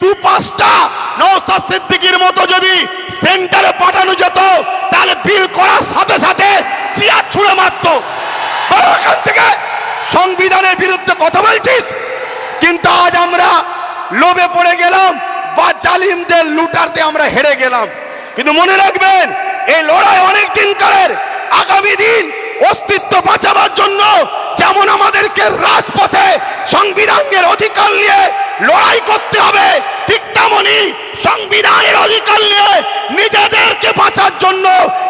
দু-পাঁচটা নওশাদ সিদ্দিকীর মতো যদি সেন্টারে পাঠানো যেত, তাহলে বিল করার সাথে সাথে চেয়ার ছুঁড়ে মারতো। এখান থেকে সংবিধানের বিরুদ্ধে কথা বলছিস, কিন্তু আজ আমরা লোভে পড়ে গেলাম বা জালিমদের লুটারতে আমরা হেরে গেলাম। কিন্তু মনে রাখবেন, এই লড়াই অনেক দিন কালের। আগামী দিন অস্তিত্ব বাঁচাবার জন্য যেমন আমাদেরকে রাজপথে সংবিধানের অধিকার নিয়ে লড়াই করতে হবে, ঠিক তেমনি সংবিধানের অধিকার নিয়ে নিজেদেরকে বাঁচার জন্য,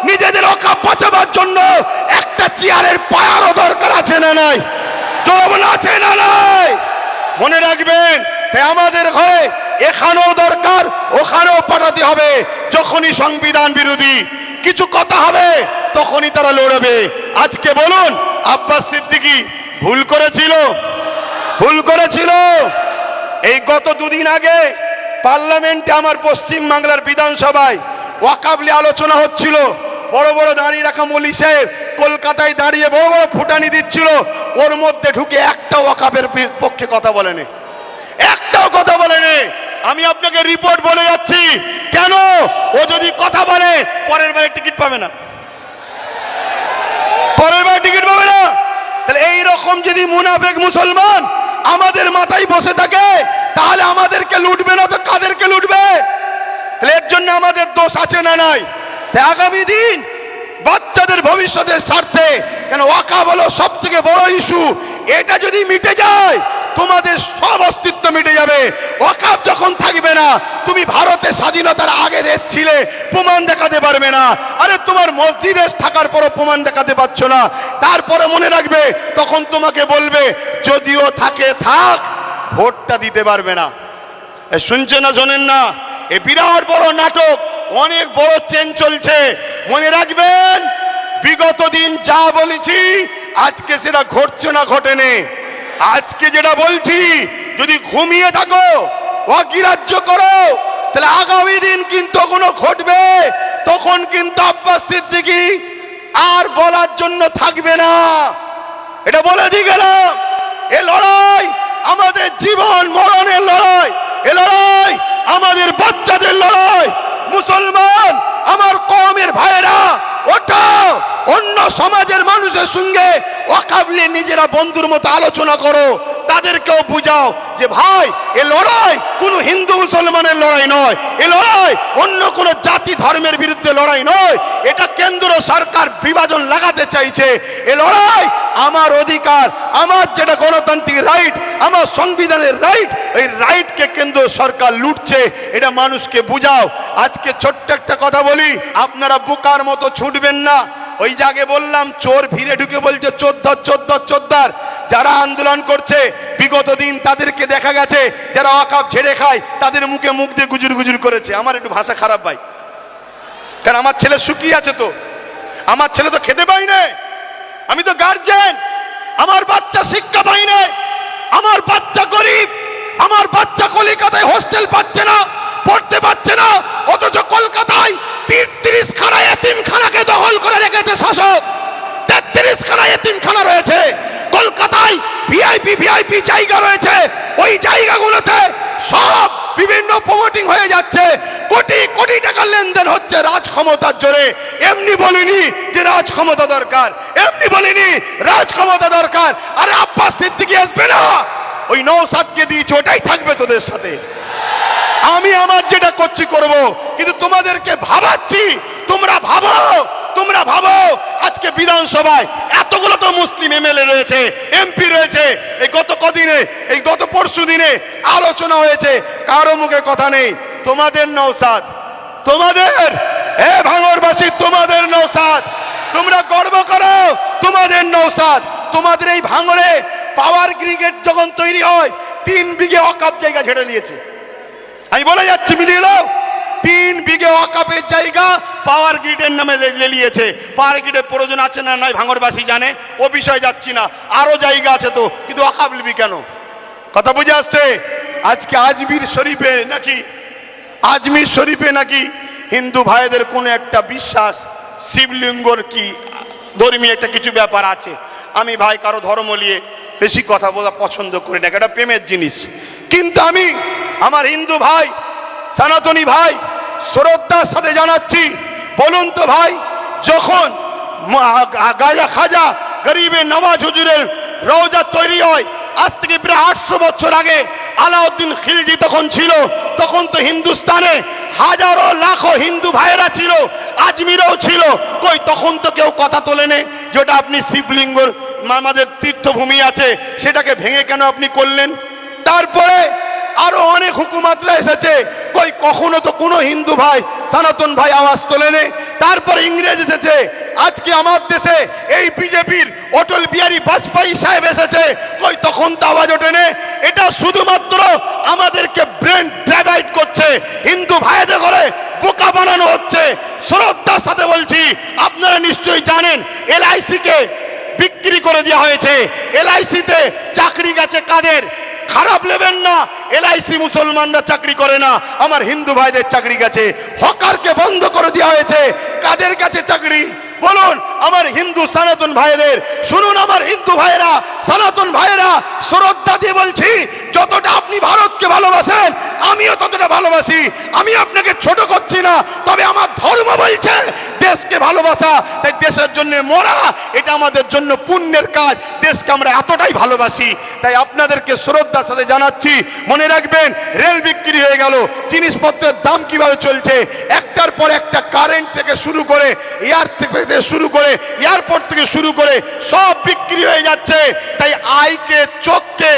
নিজেদের অকাপ বাঁচাবার জন্য একটা চেয়ারের পায়ারও দরকার আছে না নাই? জোর আছে না নাই? মনে রাখবেন, আমাদের ঘরে এখানেও দরকার, ওখানেও পাঠাতে হবে। যখনই সংবিধান বিরোধী কিছু কথা হবে তখনই তারা লড়বে। আজকে বলুন, আব্বাস সিদ্দিকী ভুল করেছিল? ভুল করেছিল। এই গত দুদিন আগে পার্লামেন্টে, আমার পশ্চিম বাংলার বিধানসভায় ওয়াকফ নিয়ে আলোচনা হচ্ছিল। বড় বড় দাঁড়িয়ে রাখা মৌলী সাহেব কলকাতায় দাঁড়িয়ে বড় বড় ফুটানি দিচ্ছিল, ওর মধ্যে ঢুকে একটা ওয়াকফের পক্ষে কথা বলেনি, একটাও কথা বলেনি। আমি আপনাকে রিপোর্ট বলে যাচ্ছি, কেন? ও যদি কথা বলে পরের বারে টিকিট পাবে না, পরের বারে টিকিট পাবে না। তাহলে এই রকম যদি মুনাফিক মুসলমান আমাদের মাথায় বসে থাকে, তাহলে আমাদেরকে লুটবে না তো কাদেরকে লুটবে? তাহলে এর জন্য আমাদের দোষ আছে না নাই? আগামী দিন বাচ্চাদের ভবিষ্যতের স্বার্থে, কেন ওয়াকফ হলো সব থেকে বড় ইস্যু, এটা যদি মিটে যায় তোমাদের সব অস্তিত্ব মিটে যাবে। ওয়াকফ যখন থাকবে না, তুমি ভারতের স্বাধীনতার আগে দেশ ছিলে, প্রমাণ দেখাতে পারবে না। আরে তোমার মসজিদে থাকার পরও প্রমাণ দেখাতে পারছো না, তারপরে মনে রাখবে তখন তোমাকে বলবে যদিও থাকে থাক, ভোটটা দিতে পারবে না। শুনছে না, শোনেন না? এ বিরাট বড় নাটক, অনেক বড় চেন চলছে। মনে রাখবেন, বিগত দিন যা বলেছি আজকে সেটা ঘটছে না ঘটেনি। আজকে যেটা বলছি, যদি ঘুমিয়ে থাকো, অগ্রাহ্য করো, তাহলে আগামী দিন কিন্তু কোনো ঘটবে, তখন কিন্তু আব্বাস সিদ্দিকী আর বলার জন্য থাকবে না। এটা বলে দিয়ে গেলাম। এ লড়াই আমাদের জীবন মরণের লড়াই, এ লড়াই আমাদের বাচ্চাদের লড়াই। মুসলমান আমার কওমের ভাইরা, ওটা অন্য সমাজের মানুষের সঙ্গে ওয়াকফ নিয়ে নিজেরা বন্ধুর মতো আলোচনা করো, তাদেরকেও বুঝাও যে ভাই, এ লড়াই কোনো হিন্দু মুসলমানের লড়াই নয়, এ লড়াই অন্য কোনো জাতি ধর্মের বিরুদ্ধে লড়াই নয়। এটা কেন্দ্র সরকার বিভাজন লাগাতে চাইছে। এ লড়াই আমার অধিকার, আমার যেটা গণতান্ত্রিক রাইট, আমার সংবিধানের রাইট, এই রাইটকে কেন্দ্র সরকার লুটছে, এটা মানুষকে বুঝাও। আজকে ছোট্ট একটা কথা বলি, আপনারা বোকার মতো ছুটবেন না। ওই জায়গায় বললাম, চোর ভিড়ে ঢুকে বলছে চোদ্দার চোদ্দার চোদ্দার। যারা আন্দোলন করছে বিগত দিন তাদেরকে দেখা গেছে, যারা ওয়াকফ ঝেড়ে খায় তাদের মুখে মুখ দিয়ে গুজুর গুজুর করেছে। আমার একটু ভাষা খারাপ ভাই, কারণ আমার ছেলে শুকিয়ে আছে, তো আমার ছেলে তো খেতে পাই না, আমি তো গার্জেন, আমার বাচ্চা শিক্ষা পাই না, আমার বাচ্চা গরিব, আমার বাচ্চা কলকাতায় হোস্টেল পাচ্ছে না, পড়তে পারছে না, অথচ কলকাতায় 33 খানা এতিমখানাকে দখল করে রেখেছে শাসক। 33 খানা এতিমখানা রয়েছে কলকাতায়, ভিআইপি জায়গা রয়েছে, ওই জায়গাগুলোতে সব বিভিন্ন প্রমোটিং হয়ে যাচ্ছে, কোটি কোটি টাকা লেনদেন হচ্ছে রাজ ক্ষমতার জোরে। এমনি বলিনি যে রাজ ক্ষমতা দরকার, এমনি বলিনি রাজ ক্ষমতা দরকার। আরে আব্বাস সিদ্দিকী আসবে না, ওই নওশাদকে দিয়েছে, ওটাই থাকবে তোদের সাথে। আমি আমার যেটা করছি করব, কিন্তু তোমাদেরকে ভাবাচ্ছি, তোমরা ভাবো, তোমরা ভাবো। আজকে বিধানসভায় এতগুলো তো মুসলিম এমএলএ রয়েছে, এমপি রয়েছে, এই গত কদিনে, এই গত পরশু দিনে আলোচনা হয়েছে, কারো মুখে কথা নেই। তোমাদের নওশাদ, তোমাদের, এ ভাঙড়বাসী, তোমাদের নওশাদ, তোমরা গর্ব করো, তোমাদের নওশাদ। তোমাদের এই ভাঙড়ে পাওয়ার গ্রিগেড যখন তৈরি হয়, 3 বিঘে ওয়াকফ জায়গা ঝেড়ে নিয়েছে। আমি বলে যাচ্ছি, মিলিয়ে নাও, 3 বিঘে ওয়াকফের জায়গা পাওয়ার গ্রিডের নামে নিয়েছে। পাওয়ার গ্রিডের প্রয়োজন আছে না নাই ভাঙড়বাসী জানে, ও বিষয় যাচ্ছি না, আরো জায়গা আছে তো, কিন্তু ওয়াকফ নিবি কেন? কথা বুঝে আসছে? আজকে আজমির শরীফে নাকি হিন্দু ভাইদের কোন একটা বিশ্বাস, শিবলিঙ্গর কি ধর্মীয় একটা কিছু ব্যাপার আছে। আমি ভাই কারো ধর্ম নিয়ে বেশি কথা বলা পছন্দ করি না, এটা প্রেমের জিনিস। কিন্তু আমি আমার হিন্দু ভাই, সনাতনী ভাই শ্রদ্ধার সাথে জানাচ্ছি, বলুন তো ভাই, যখন গাজা খাজা গরিবে নওয়াজ হুজুরের রওজা তৈরি হয় আজ থেকে প্রায় 800 বছর আগে, আলাউদ্দিন খিলজি তখন ছিল, তখন তো হিন্দুস্তানে হাজারো লাখো হিন্দু ভাইয়েরা ছিল, আজমিরেও ছিল, কই তখন তো কেউ কথা তোলেনি যেটা আপনি শিবলিঙ্গর আমাদের তীর্থভূমি আছে সেটাকে ভেঙে কেন আপনি করলেন? তারপরে আরো অনেক হুকুমাতরা এসেছে, কই কখনো তো কোনো হিন্দু ভাই সনাতন ভাই আওয়াজ তোলেনি। তারপরে ইংরেজ এসেছে, আজকে আমার দেশে এই বিজেপির অটল বিহারী বাজপেয়ী সাহেব এসেছে, কই তখন তো আওয়াজ ওঠেনি। এটা শুধুমাত্র আমাদেরকে ব্রেন ডাইভার্ট করছে, হিন্দু ভাইদের করে বোকা বানানো হচ্ছে। শ্রদ্ধার সাথে বলছি, আপনারা নিশ্চয়ই জানেন এলআইসি কে বিক্রি করে দেওয়া হয়েছে। এলআইসিতে চাকরি গেছে কাদের? খারাপ নেবেন না, এলআইসি মুসলমানরা চাকরি করে না, আমার হিন্দু ভাইদের চাকরি গেছে। হকারকে বন্ধ করে দেওয়া হয়েছে, কাদের কাছে চাকরি বলুন? আমার হিন্দু সনাতন ভাইদের। শুনুন আমার হিন্দু ভাইরা, সনাতন ভাইরা, শ্রদ্ধা দিয়ে বলছি, যতটা আপনি ভারতকে ভালোবাসেন আমিও ততটা ভালোবাসি। আমি আপনাকে ছোট করছি না, তবে আমার ধর্ম বলছে দেশকে ভালোবাসা, তাই দেশের জন্য মরা এটা আমাদের জন্য পুণ্যের কাজ। দেশকে আমরা এতটাই ভালোবাসি, তাই আপনাদেরকে শ্রদ্ধার সাথে জানাচ্ছি, মনে রাখবেন রেল বিক্রি হয়ে গেল, জিনিসপত্রের দাম কিভাবে চলছে, একটার পর একটা, কারেন্ট থেকে শুরু করে এয়ার থেকে শুরু করে এয়ারপোর্ট থেকে শুরু করে সব বিক্রি হয়ে যাচ্ছে। তাই আইকে চোখকে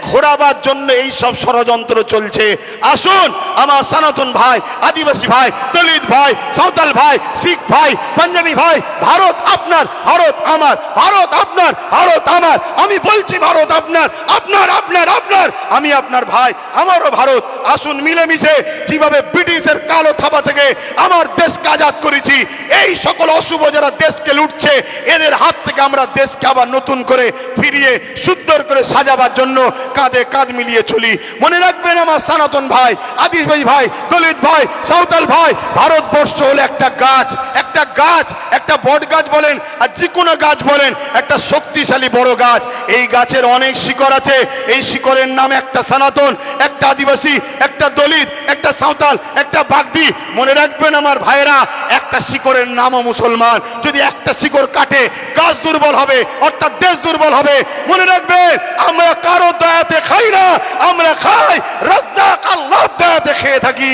ঘোরাবার জন্য এই সব ষড়যন্ত্র চলছে। আসুন আমার সনাতন ভাই, আদিবাসী ভাই, দলিত ভাই, সাঁওতাল ভাই, শিখ ভাই, পাঞ্জাবি ভাই, ভারত আপনার, ভারত আমার, ভারত আপনার, ভারত আমার। আমি বলছি ভারত আপনার, আপনার আপনার আপনার, আমি আপনার ভাই, আমারও ভারত। আসুন মিলেমিশে যেভাবে ব্রিটিশের কালো থাবা থেকে আমার দেশকে আজাদ করেছি, এই সকল অশুভ যারা দেশকে লুটছে এদের হাত থেকে আমরা দেশকে আবার নতুন করে ফিরিয়ে সুন্দর করে সাজাবার জন্য কাঁধে কাঁধ মিলিয়ে চলি। মনে রাখবেন আমার সনাতন ভাই, আদিবাসী ভাই, দলিত ভাই, সাঁওতাল ভাই, ভারতবর্ষ হলো একটা গাছ, একটা গাছ, একটা বট গাছ বলেন আর যে কোনো গাছ বলেন, একটা শক্তিশালী বড় গাছ। এই গাছের অনেক শিকড় আছে, এই শিকড়ের নাম একটা সনাতন, একটা আদিবাসী, একটা দলিত, একটা সাঁওতাল, একটা বাগদি। মনে রাখবেন আমার ভাইয়েরা, একটা শিকড়ের নামও মুসলমান। যদি একটা শিকড় কাটে গাছ দুর্বল হবে, অর্থাৎ দেশ দুর্বল হবে। মনে রাখবেন আমরা কারো দয়াতে খাই না, আমরা খাই রাজ্জাক আল্লাহর দয়াতে খেয়ে থাকি।